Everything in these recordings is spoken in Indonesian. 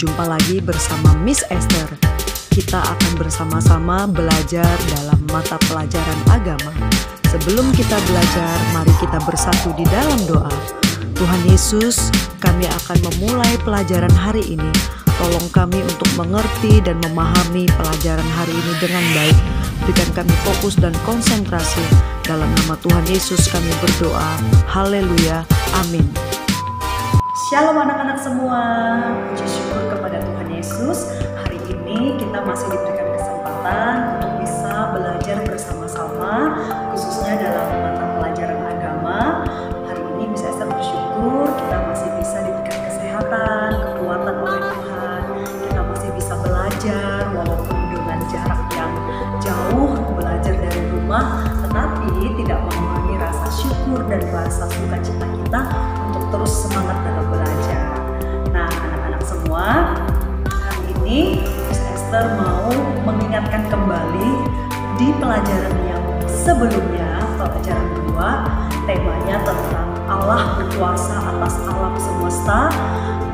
Berjumpa lagi bersama Miss Esther. Kita akan bersama-sama belajar dalam mata pelajaran agama. Sebelum kita belajar, mari kita bersatu di dalam doa. Tuhan Yesus, kami akan memulai pelajaran hari ini. Tolong kami untuk mengerti dan memahami pelajaran hari ini dengan baik. Berikan kami fokus dan konsentrasi. Dalam nama Tuhan Yesus kami berdoa. Haleluya. Amin. Shalom anak-anak semua. Puji syukur kepada Tuhan Yesus. Hari ini kita masih diberikan kesempatan untuk bisa belajar bersama-sama, khususnya dalam mata pelajaran agama. Hari ini bisa saya bersyukur kita masih bisa diberikan kesehatan, kekuatan oleh Tuhan. Kita masih bisa belajar walaupun dengan jarak yang jauh, belajar dari rumah, tetapi tidak mengurangi rasa syukur dan rasa sukacita kita untuk terus semangat dalam belajar. Nah, anak-anak semua, hari ini Miss Esther mau mengingatkan kembali di pelajaran yang sebelumnya, pelajaran 2, temanya tentang Allah berkuasa atas alam semesta.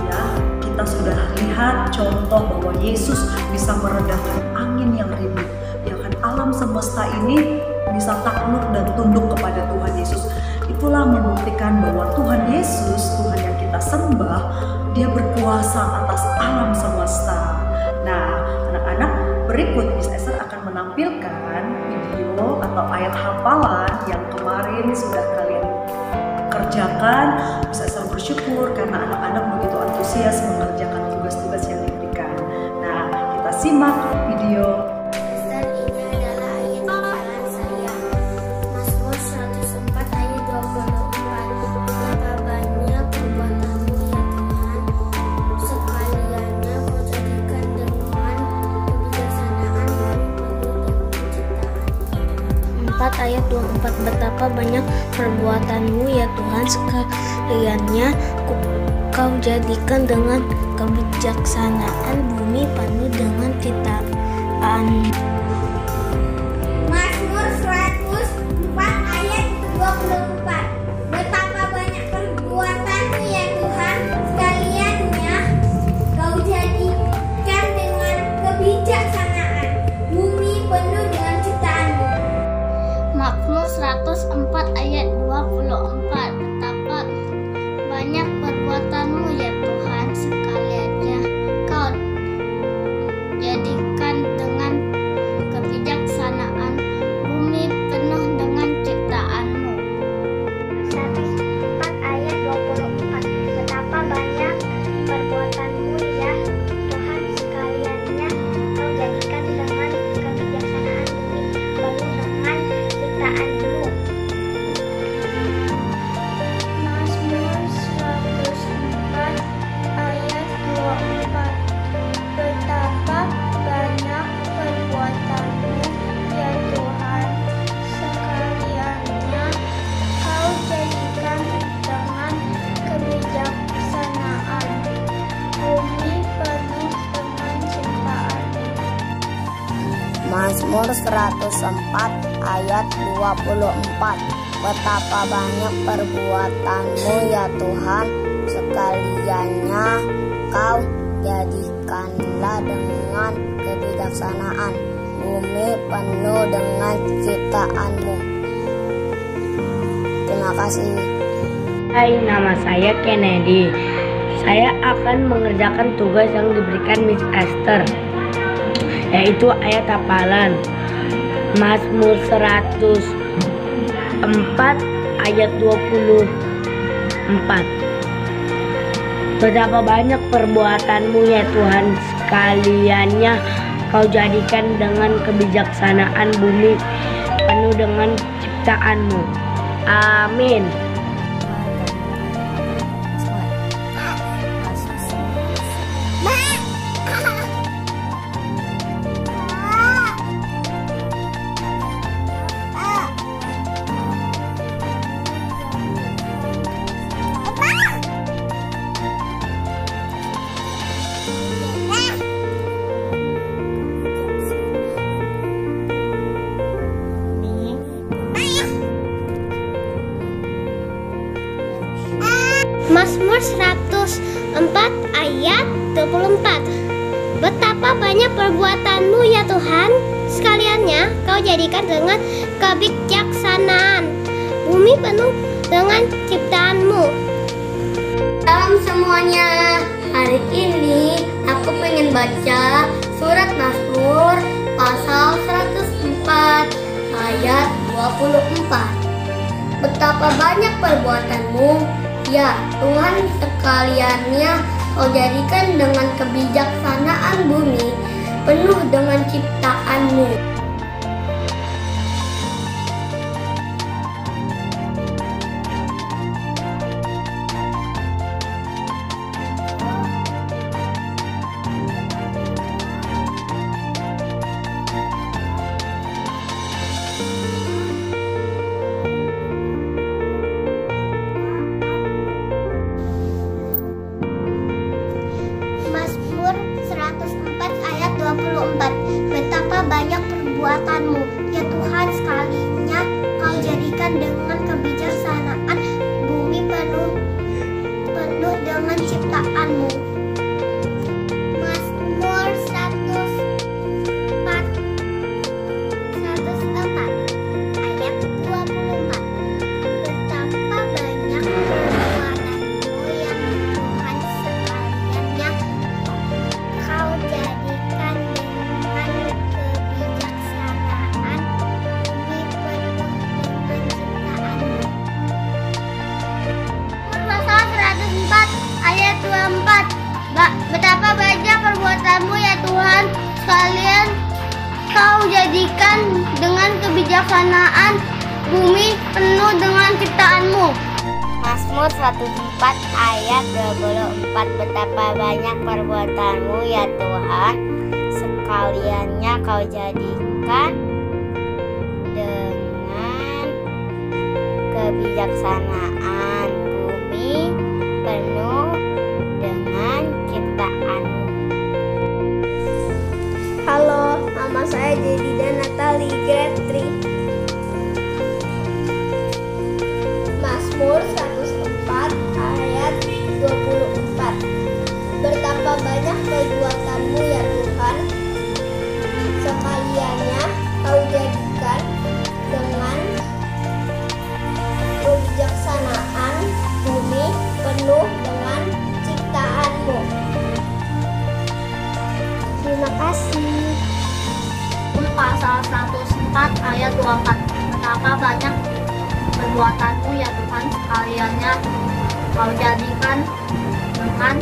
Ya, kita sudah lihat contoh bahwa Yesus bisa meredahkan angin yang ribut. Ya kan, alam semesta ini bisa takluk dan tunduk kepada Tuhan Yesus. Itulah membuktikan bahwa Tuhan Yesus, Tuhan yang kita sembah, Dia berkuasa atas alam semesta. Nah, anak-anak, berikut Miss Esther akan menampilkan video atau ayat hafalan yang kemarin sudah kalian kerjakan. Miss Esther bersyukur karena anak-anak begitu antusias mengerjakan tugas-tugas yang diberikan. Nah, kita simak video. Ayat 24, betapa banyak perbuatanmu ya Tuhan, sekaliannya kau jadikan dengan kebijaksanaan, bumi penuh dengan ciptaan. Mazmur 104 ayat 24, betapa banyak perbuatanmu ya Tuhan, sekaliannya kau jadikan dengan kebijaksanaan, bumi penuh dengan ciptaanmu. Mazmur 104 ayat 24, betapa banyak perbuatanmu ya Tuhan, sekaliannya kau jadikan dengan kebijaksanaan, bumi penuh dengan ciptaanmu. 104 ayat 24, betapa banyak perbuatanmu ya Tuhan, sekaliannya kau jadikan dengan kebijaksanaan, bumi penuh dengan ciptaanmu. Mazmur 104 ayat 24, betapa banyak perbuatanmu ya Tuhan, sekaliannya kau jadikan dengan kebijaksanaan, bumi penuh dengan ciptaanmu. Mazmur 104 ayat 24, betapa banyak perbuatanmu ya Tuhan, sekaliannya kau jadikanlah dengan kebijaksanaan, bumi penuh dengan ciptaanmu. Terima kasih. Hai, nama saya Kennedy. Saya akan mengerjakan tugas yang diberikan Miss Esther, yaitu ayat hafalan Mazmur 104 ayat 24. Betapa banyak perbuatanmu ya Tuhan, sekaliannya kau jadikan dengan kebijaksanaan, bumi penuh dengan ciptaanmu. Amin. 24. Betapa banyak perbuatanmu ya Tuhan, sekaliannya kau jadikan dengan kebijaksanaan. Bumi penuh dengan ciptaanmu. Salam semuanya. Hari ini aku pengen baca surat Mazmur pasal 104 ayat 24. Betapa banyak perbuatanmu ya Tuhan, sekaliannya kau jadikan dengan kebijaksanaan bumi penuh dengan ciptaanmu. Mazmur 104 ayat 24. Betapa banyak perbuatanmu ya Tuhan, sekalinya kau jadikan dengan kebijaksanaan bumi penuh dengan ciptaanmu. Mazmur 104 ayat 24. Betapa banyak perbuatanmu ya Tuhan, sekaliannya kau jadikan dengan kebijaksanaan bumi penuh dengan ciptaanmu. Pasal 104 ayat 24. Betapa banyak perbuatanmu ya Tuhan, sekalian kau jadikan dengan kebijaksanaan bumi penuh dengan ciptaanmu. Mazmur 104 ayat 24. Betapa banyak perbuatanmu ya Tuhan, sekaliannya kau jadikan dengan kebijaksanaan bumi penuh dengan ciptaanmu. Halo, nama saya Jedida Natali Gretri. Mazmur 104 ayat 24. Betapa banyak perbuatanmu ya Tuhan, sekaliannya kau jadikan dengan kebijaksanaan bumi penuh dengan ciptaanmu. Terima kasih. Pasal 104 ayat 24. Betapa banyak perbuatanmu ya Tuhan, sekaliannya kau jadikan dengan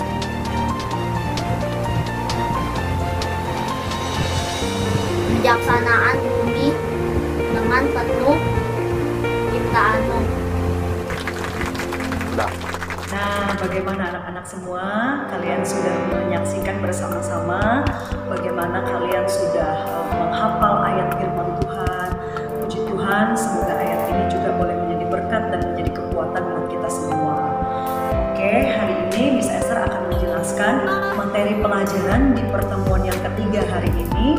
kebijaksanaan bumi dengan penuh ciptaanmu. Nah, bagaimana anak-anak semua? Kalian sudah menyaksikan bersama-sama bagaimana kalian sudah menghafal ayat firman Tuhan. Puji Tuhan, semoga ayat ini juga boleh menjadi berkat dan menjadi kekuatan buat kita semua. Oke, hari ini Miss Esther akan menjelaskan materi pelajaran di pertemuan yang ketiga hari ini.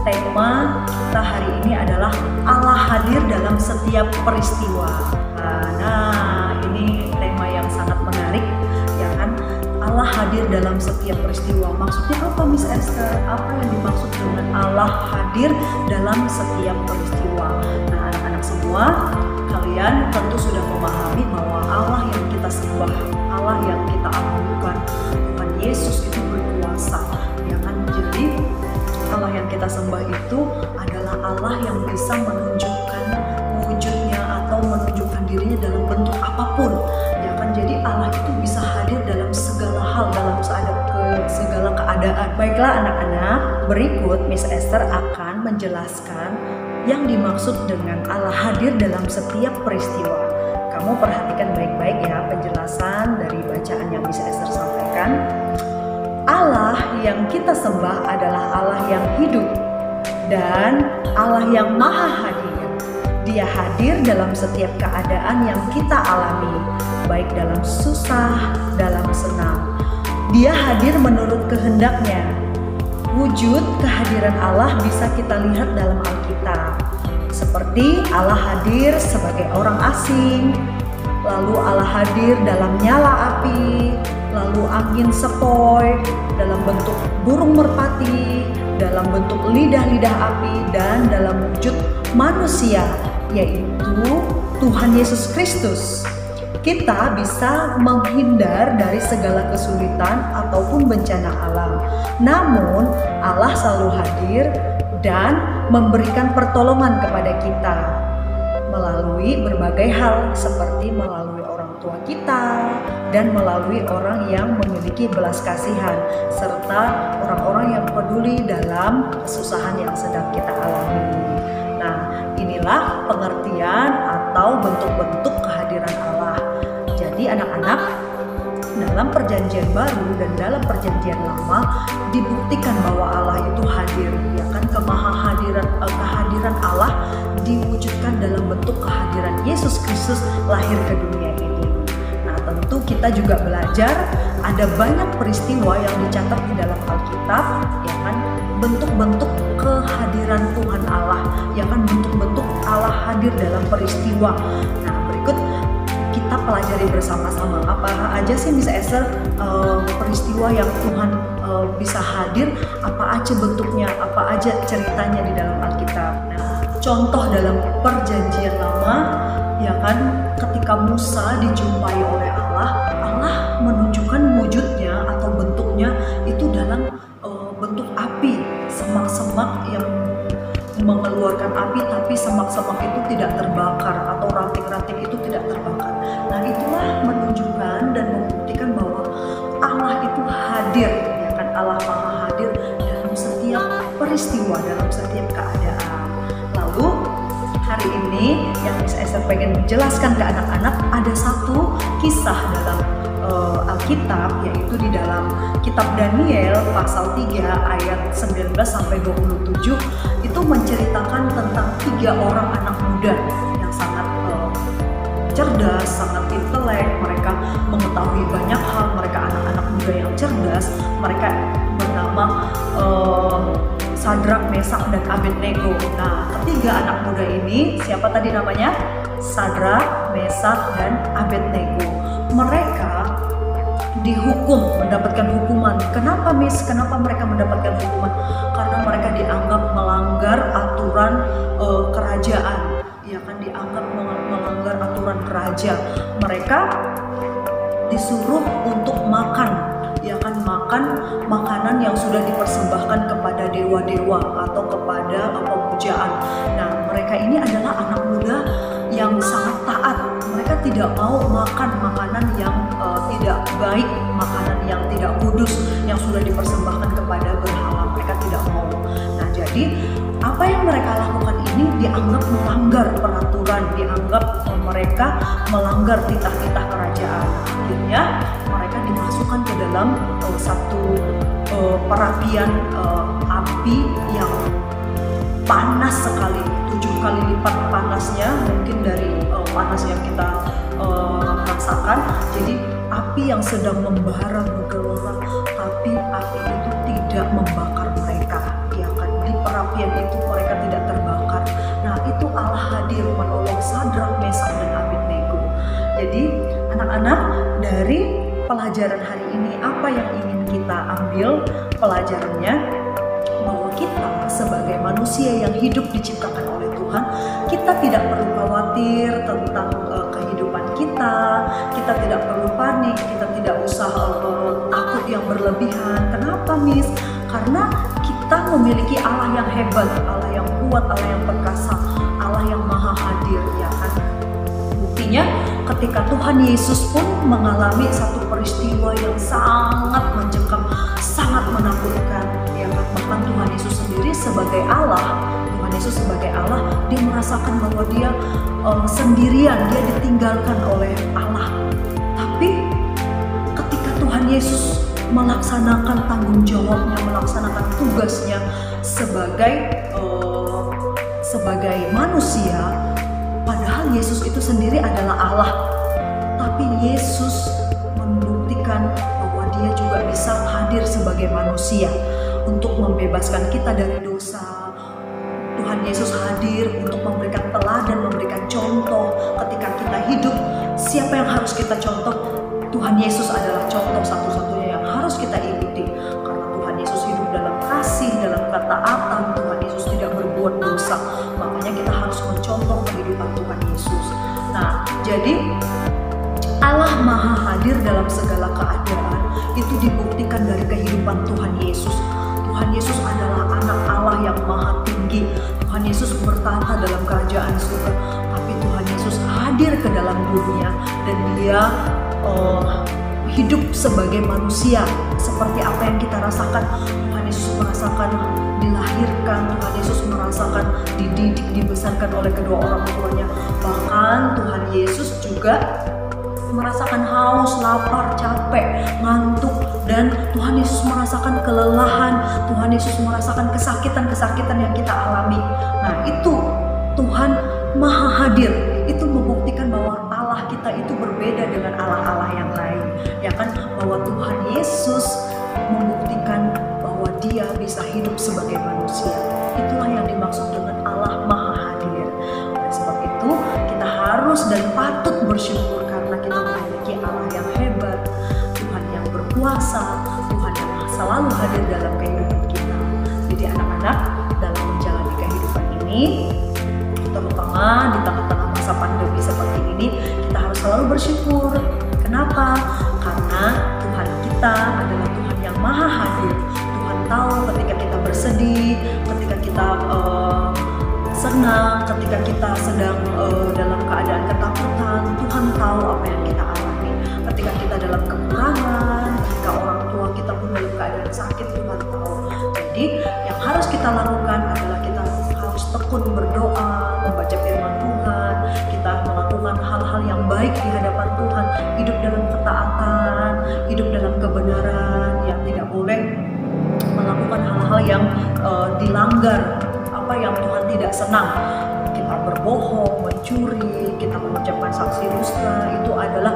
Tema kita hari ini adalah Allah hadir dalam setiap peristiwa. Nah, ini tema yang sangat menarik, ya kan? Allah hadir dalam setiap peristiwa. Maksudnya apa, Miss Esther? Apa yang dimaksud dengan Allah hadir dalam setiap peristiwa? Nah, anak-anak semua, kalian tentu sudah memahami bahwa Allah yang kita sembah, Allah yang kita agungkan, Tuhan Yesus itu berkuasa, ya kan? Jadi Allah yang kita sembah itu adalah Allah yang bisa menunjukkan wujudnya atau menunjukkan dirinya dalam bentuk apapun, ya kan? Jadi Allah itu bisa hadir dalam segala hal, dalam segala keadaan. Baiklah anak-anak, berikut Miss Esther akan menjelaskan yang dimaksud dengan Allah hadir dalam setiap peristiwa. Kamu perhatikan baik-baik ya penjelasan dari bacaan yang Miss Esther sampaikan. Allah yang kita sembah adalah Allah yang hidup dan Allah yang maha hadir. Dia hadir dalam setiap keadaan yang kita alami, baik dalam susah, dalam senang. Dia hadir menurut kehendaknya. Wujud kehadiran Allah bisa kita lihat dalam Alkitab. Seperti Allah hadir sebagai orang asing, lalu Allah hadir dalam nyala api, lalu angin sepoi, dalam bentuk burung merpati, dalam bentuk lidah-lidah api, dan dalam wujud manusia, yaitu Tuhan Yesus Kristus. Kita bisa menghindar dari segala kesulitan ataupun bencana alam. Namun Allah selalu hadir dan memberikan pertolongan kepada kita melalui berbagai hal, seperti melalui orang tua kita dan melalui orang yang memiliki belas kasihan, serta orang-orang yang peduli dalam kesusahan yang sedang kita alami. Nah, inilah pengertian atau bentuk-bentuk kehadiran Allah. Jadi anak-anak, dalam perjanjian baru dan dalam perjanjian lama dibuktikan bahwa Allah itu hadir, ya kan? Kehadiran Allah diwujudkan dalam bentuk kehadiran Yesus Kristus lahir ke dunia ini. Nah, tentu kita juga belajar ada banyak peristiwa yang dicatat di dalam Alkitab, ya kan? Bentuk-bentuk kehadiran Tuhan Allah, ya kan? Bentuk-bentuk Allah hadir dalam peristiwa. Nah, berikut kita pelajari bersama-sama apa aja sih Miss Esther peristiwa yang Tuhan bisa hadir, apa aja bentuknya, apa aja ceritanya di dalam Alkitab. Nah, contoh dalam perjanjian lama, ya kan, ketika Musa dijumpai oleh Allah, Allah menunjukkan wujudnya atau bentuknya itu dalam bentuk api, semak-semak yang mengeluarkan api, tapi semak-semak itu tidak terbakar atau ranting-ranting itu tidak terbakar. Nah, itulah menunjukkan dan membuktikan bahwa Allah itu hadir, ya kan? Allah Maha hadir dalam setiap peristiwa, dalam setiap keadaan. Lalu hari ini yang saya pengen menjelaskan ke anak-anak, ada satu kisah dalam Alkitab, yaitu di dalam kitab Daniel pasal 3 ayat 19 sampai 27, itu menceritakan tentang 3 orang anak muda yang sangat cerdas, sangat intelek, mereka mengetahui banyak hal, mereka anak-anak muda yang cerdas, mereka bernama Sadrak, Mesak, dan Abednego. Nah, ketiga anak muda ini, siapa tadi namanya? Sadrak, Mesak, dan Abednego. Mereka dihukum, mendapatkan hukuman. Kenapa Miss? Kenapa mereka mendapatkan hukuman? Karena mereka dianggap melanggar aturan kerajaan, ya kan, dianggap melanggar aturan raja. Mereka disuruh untuk makan, ya kan, makan makanan yang sudah dipersembahkan kepada dewa-dewa atau kepada pemujaan. Nah, mereka ini adalah anak muda yang sangat taat. Mereka tidak mau makan makanan yang tidak baik, makanan yang tidak kudus, yang sudah dipersembahkan kepada berhala. Mereka tidak mau. Nah, jadi apa yang mereka lakukan ini dianggap melanggar peraturan, dianggap mereka melanggar titah-titah kerajaan. Akhirnya mereka dimasukkan ke dalam satu perapian api yang panas sekali, 7 kali lipat panasnya mungkin dari panas yang kita rasakan. Jadi api yang sedang membara, bergelora, tapi api itu tidak membakar mereka, ya kan? Di perapian itu mereka tidak terbakar. Nah, itu Allah hadir menolong Sadrak, Mesak, dan Abednego. Jadi anak-anak, dari pelajaran hari ini apa yang ingin kita ambil pelajarannya? Bahwa kita sebagai manusia yang hidup diciptakan oleh Tuhan, kita tidak perlu khawatir tentang kehidupan kita tidak perlu panik, kita tidak usah takut yang berlebihan. Kenapa Miss? Karena kita memiliki Allah yang hebat, Allah yang kuat, Allah yang perkasa, Allah yang maha hadir, ya kan? Buktinya ketika Tuhan Yesus pun mengalami satu peristiwa yang sangat mencekam, sangat menakutkan, ya kan? Bahkan Tuhan Yesus sendiri sebagai Allah, dia merasakan bahwa dia sendirian, dia ditinggalkan oleh Allah. Tapi ketika Tuhan Yesus melaksanakan tanggung jawabnya, melaksanakan tugasnya sebagai manusia, padahal Yesus itu sendiri adalah Allah, tapi Yesus membuktikan bahwa dia juga bisa hadir sebagai manusia untuk membebaskan kita dari dosa. Tuhan Yesus hadir untuk memberikan teladan, memberikan contoh ketika kita hidup. Siapa yang harus kita contoh? Tuhan Yesus adalah contoh satu-satunya yang harus kita ikuti. Karena Tuhan Yesus hidup dalam kasih, dalam ketaatan. Tuhan Yesus tidak berbuat dosa. Makanya kita harus mencontoh kehidupan Tuhan Yesus. Nah, jadi Allah Maha Hadir dalam segala keadaan itu dibuktikan dari kehidupan Tuhan Yesus. Tuhan Yesus adalah anak Allah yang maha tinggi. Tuhan Yesus bertahta dalam kerajaan surga. Tapi Tuhan Yesus hadir ke dalam dunia dan dia hidup sebagai manusia. Seperti apa yang kita rasakan. Tuhan Yesus merasakan dilahirkan. Tuhan Yesus merasakan dididik, dibesarkan oleh kedua orang tuanya. Bahkan Tuhan Yesus juga merasakan haus, lapar, capek, ngantuk, dan Tuhan Yesus merasakan kelelahan. Tuhan Yesus merasakan kesakitan-kesakitan yang kita alami. Nah, itu Tuhan Maha Hadir. Itu membuktikan bahwa Allah kita itu berbeda dengan Allah-Allah yang lain. Ya kan, bahwa Tuhan Yesus membuktikan bahwa dia bisa hidup sebagai manusia. Itulah yang dimaksud dengan Allah Maha Hadir. Oleh sebab itu, kita harus dan patut bersyukur karena kita memiliki Allah yang hebat, Tuhan yang berkuasa, Tuhan yang selalu hadir dalam kehidupan kita. Jadi anak-anak, dalam menjalani kehidupan ini, terutama di tengah-tengah masa pandemi seperti ini, kita harus selalu bersyukur. Kenapa? Karena Tuhan kita adalah Tuhan yang Maha Hadir. Tuhan tahu ketika kita bersedih, ketika kita senang, ketika kita sedang dalam keadaan ketakutan. Tuhan tahu apa yang kita alami. Ketika kita dalam kekurangan, ketika orang tua kita pun dalam keadaan sakit, Tuhan tahu. Jadi yang harus kita lakukan adalah kita harus tekun berdoa, membaca firman Tuhan, kita melakukan hal-hal yang baik di hadapan Tuhan, hidup dalam ketaatan, hidup dalam kebenaran, yang tidak boleh melakukan hal-hal yang dilanggar apa yang Tuhan tidak senang. Kita berbohong, mencuri, kita mengucapkan saksi dusta, itu adalah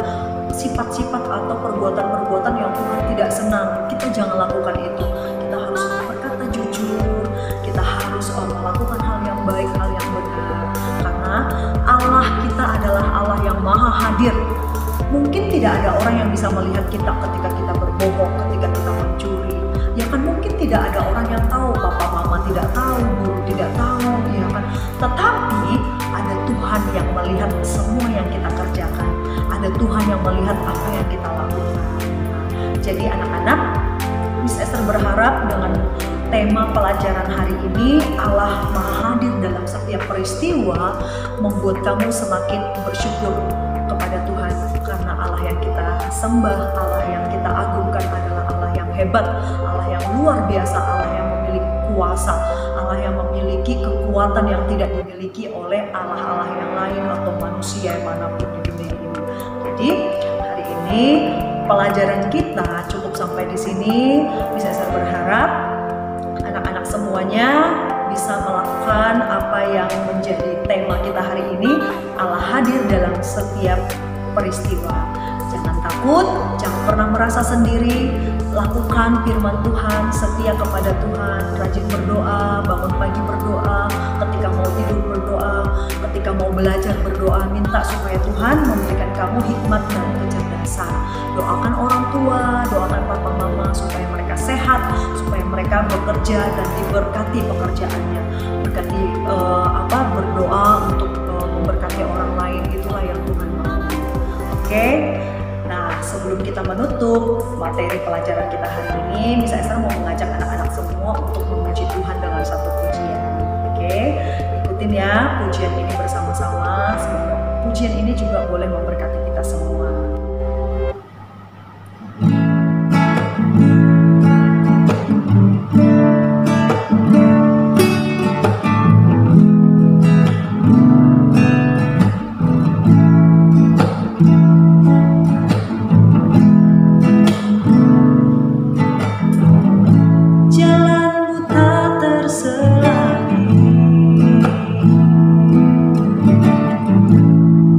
sifat-sifat atau perbuatan-perbuatan yang Tuhan tidak senang. Kita jangan lakukan itu. Kita harus berkata jujur, kita harus melakukan hal yang baik, hal yang benar. Karena Allah kita adalah Allah yang Maha Hadir. Mungkin tidak ada orang yang bisa melihat kita ketika kita berbohong, ketika kita mencuri. Ya kan, mungkin tidak ada orang yang tahu, papa mama tidak tahu, guru tidak tahu, ya kan. Tetapi ada Tuhan yang melihat semua yang kita kerjakan. Ada Tuhan yang melihat apa yang kita lakukan. Jadi anak-anak, Miss Esther berharap dengan tema pelajaran hari ini, Allah Maha Hadir dalam setiap peristiwa, membuat kamu semakin bersyukur kepada Tuhan. Karena Allah yang kita sembah, Allah yang kita agungkan adalah Allah yang hebat, Allah yang luar biasa, Allah yang memiliki kuasa, Allah yang memiliki kekuatan yang tidak dimiliki oleh Allah-Allah yang lain atau manusia manapun di dunia ini. Jadi hari ini pelajaran kita cukup sampai di sini. Saya berharap anak-anak semuanya bisa melakukan apa yang menjadi tema kita hari ini. Allah hadir dalam setiap peristiwa. Jangan takut, jangan pernah merasa sendiri. Lakukan firman Tuhan, setia kepada Tuhan, rajin berdoa, bangun pagi berdoa, ketika mau tidur berdoa, ketika mau belajar berdoa. Minta supaya Tuhan memberikan kamu hikmat dan kecerdasan. Doakan orang tua, doakan papa mama supaya mereka sehat, supaya mereka bekerja dan diberkati pekerjaannya. Berdoa untuk memberkati orang lain, itulah yang Tuhan mau. Oke. Nah, sebelum kita menutup materi pelajaran kita hari ini, Miss Esther mau mengajak anak-anak semua untuk memuji Tuhan dengan satu pujian. Oke, ikutin ya pujian ini bersama-sama. Semoga pujian ini juga boleh memberkati kita semua.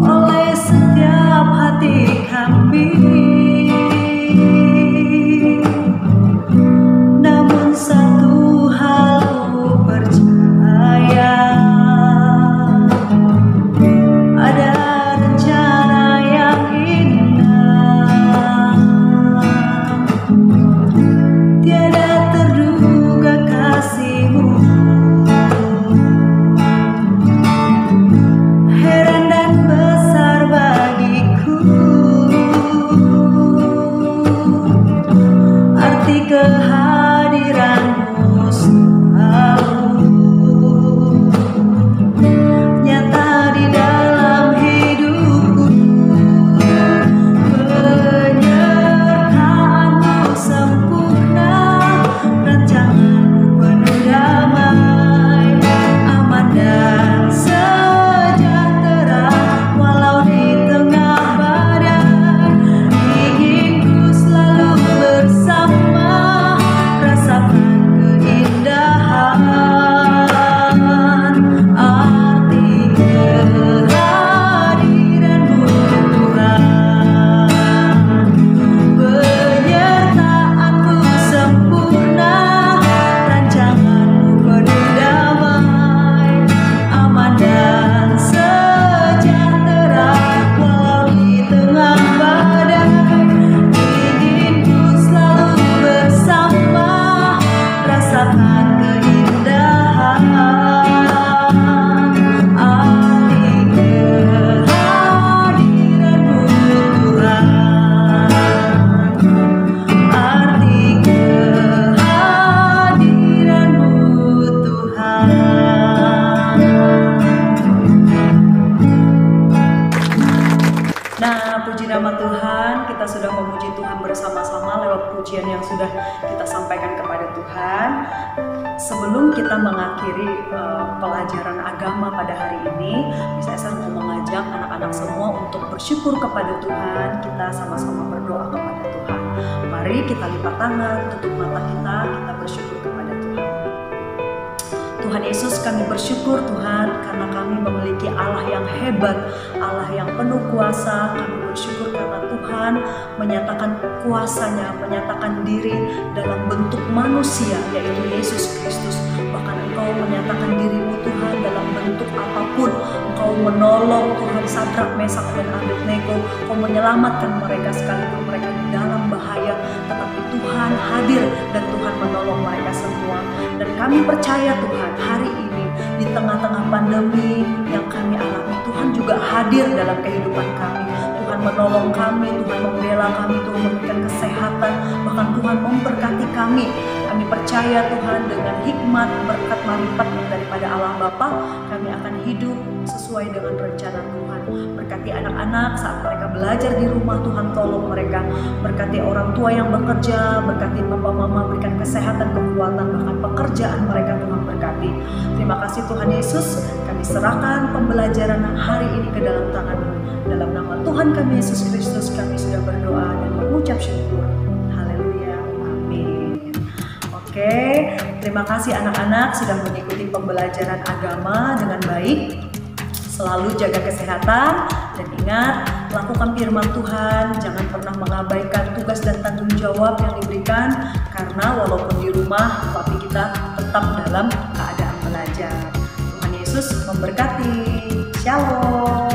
Oleh setiap pujian yang sudah kita sampaikan kepada Tuhan. Sebelum kita mengakhiri pelajaran agama pada hari ini, saya mau mengajak anak-anak semua untuk bersyukur kepada Tuhan. Kita sama-sama berdoa kepada Tuhan. Mari kita lipat tangan, tutup mata kita bersyukur kepada Tuhan. Tuhan Yesus, kami bersyukur Tuhan karena kami memiliki Allah yang hebat, Allah yang penuh kuasa. Kami bersyukur karena Tuhan menyatakan kuasanya, menyatakan diri dalam bentuk manusia, yaitu Yesus Kristus. Bahkan Engkau menyatakan dirimu Tuhan dalam bentuk apapun. Engkau menolong Tuhan Sadrak, Mesak, dan Abednego. Engkau menyelamatkan mereka sekalipun mereka di dalam bahaya, tetapi Tuhan hadir dan Tuhan menolong mereka semua. Dan kami percaya Tuhan, hari ini di tengah-tengah pandemi yang kami alami, Tuhan juga hadir dalam kehidupan kami. Tuhan menolong kami, Tuhan membela kami, Tuhan memberikan kesehatan, bahkan Tuhan memberkati kami. Kami percaya Tuhan dengan hikmat, berkat, marifat daripada Allah Bapa, kami akan hidup sesuai dengan rencana Tuhan. Berkati anak-anak saat mereka belajar di rumah, Tuhan tolong mereka. Berkati orang tua yang bekerja, berkati papa mama, berikan kesehatan, kekuatan, bahkan pekerjaan mereka Tuhan berkati. Terima kasih Tuhan Yesus, kami serahkan pembelajaran hari ini ke dalam tangan-Mu. Dalam nama Tuhan kami Yesus Kristus kami sudah berdoa dan mengucap syukur. Haleluya, amin. Oke, terima kasih anak-anak sudah mengikuti pembelajaran agama dengan baik. Selalu jaga kesehatan dan ingat, lakukan firman Tuhan. Jangan pernah mengabaikan tugas dan tanggung jawab yang diberikan, karena walaupun di rumah, tapi kita tetap dalam keadaan belajar. Tuhan Yesus memberkati. Shalom.